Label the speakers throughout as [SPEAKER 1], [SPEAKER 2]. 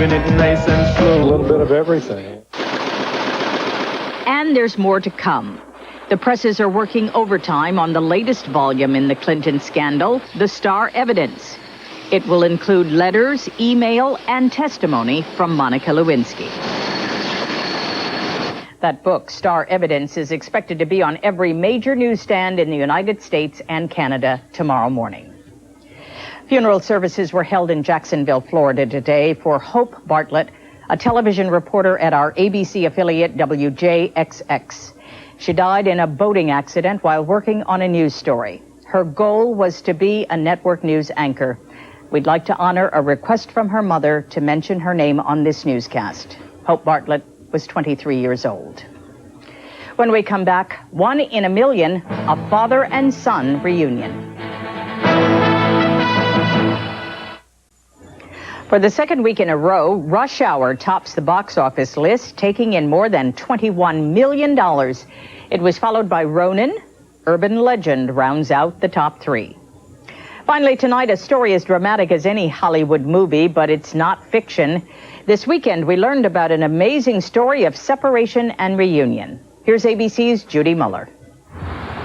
[SPEAKER 1] keeping it nice and slow.
[SPEAKER 2] A little bit of everything.
[SPEAKER 3] And there's more to come. The presses are working overtime on the latest volume in the Clinton scandal, The Star Evidence. It will include letters, email, and testimony from Monica Lewinsky. That book, Star Evidence, is expected to be on every major newsstand in the United States and Canada tomorrow morning. Funeral services were held in Jacksonville, Florida today for Hope Bartlett, a television reporter at our ABC affiliate WJXX. She died in a boating accident while working on a news story. Her goal was to be a network news anchor. We'd like to honor a request from her mother to mention her name on this newscast. Hope Bartlett was 23 years old. When we come back, 1 in a million, a father and son reunion. For the second week in a row, Rush Hour tops the box office list, taking in more than $21 million. It was followed by Ronin. Urban Legend rounds out the top 3. Finally, tonight, a story as dramatic as any Hollywood movie, but it's not fiction. This weekend, we learned about an amazing story of separation and reunion. Here's ABC's Judy Muller.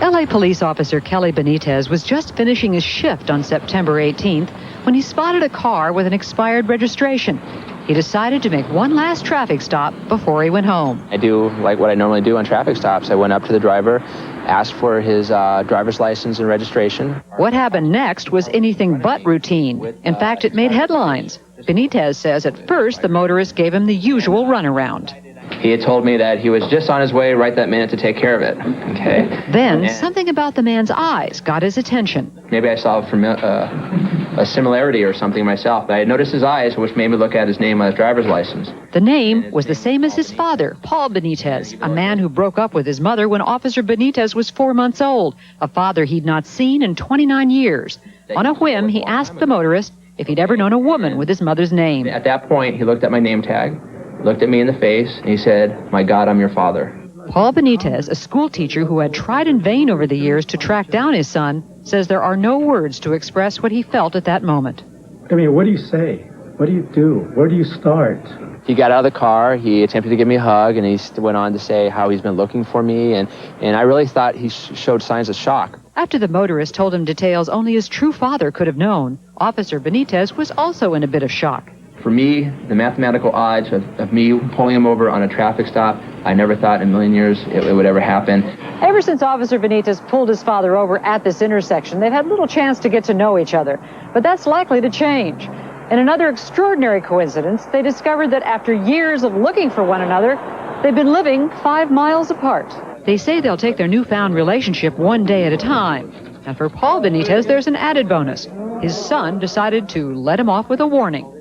[SPEAKER 4] L.A. police officer Kelly Benitez was just finishing his shift on September 18th when he spotted a car with an expired registration. He decided to make one last traffic stop before he went home.
[SPEAKER 5] I do like what I normally do on traffic stops. I went up to the driver, asked for his driver's license and registration.
[SPEAKER 4] What happened next was anything but routine. In fact, it made headlines. Benitez says at first the motorist gave him the usual runaround.
[SPEAKER 5] He had told me that he was just on his way right that minute to take care of it. Okay.
[SPEAKER 4] Then something about the man's eyes got his attention.
[SPEAKER 5] Maybe I saw a similarity or something myself. I had noticed his eyes, which made me look at his name on his driver's license.
[SPEAKER 4] The name was the same as his father, Paul Benitez, a man who broke up with his mother when Officer Benitez was 4 months old, a father he'd not seen in 29 years. On a whim, he asked the motorist if he'd ever known a woman with his mother's name.
[SPEAKER 5] At that point, he looked at my name tag, looked at me in the face, and he said, "My God, I'm your father."
[SPEAKER 4] Paul Benitez, a school teacher who had tried in vain over the years to track down his son, says there are no words to express what he felt at that moment.
[SPEAKER 2] I mean, what do you say? What do you do? Where do you start?
[SPEAKER 5] He got out of the car, he attempted to give me a hug, and he went on to say how he's been looking for me, and I really thought he showed signs of shock.
[SPEAKER 4] After the motorist told him details only his true father could have known, Officer Benitez was also in a bit of shock.
[SPEAKER 5] For me, the mathematical odds of me pulling him over on a traffic stop, I never thought in a million years it would ever happen.
[SPEAKER 4] Ever since Officer Benitez pulled his father over at this intersection, they've had little chance to get to know each other. But that's likely to change. In another extraordinary coincidence, they discovered that after years of looking for one another, they've been living 5 miles apart. They say they'll take their newfound relationship one day at a time. And for Paul Benitez, there's an added bonus. His son decided to let him off with a warning.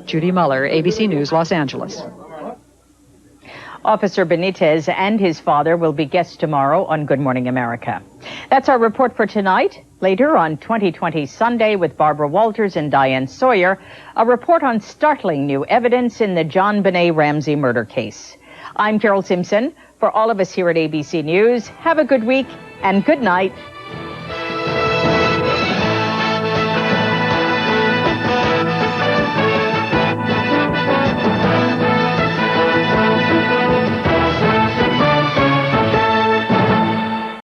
[SPEAKER 4] Judy Muller, ABC News, Los Angeles.
[SPEAKER 3] Officer Benitez and his father will be guests tomorrow on Good Morning America. That's our report for tonight. Later on 2020 Sunday with Barbara Walters and Diane Sawyer, a report on startling new evidence in the JonBenét Ramsey murder case. I'm Carol Simpson. For all of us here at ABC News, have a good week and good night.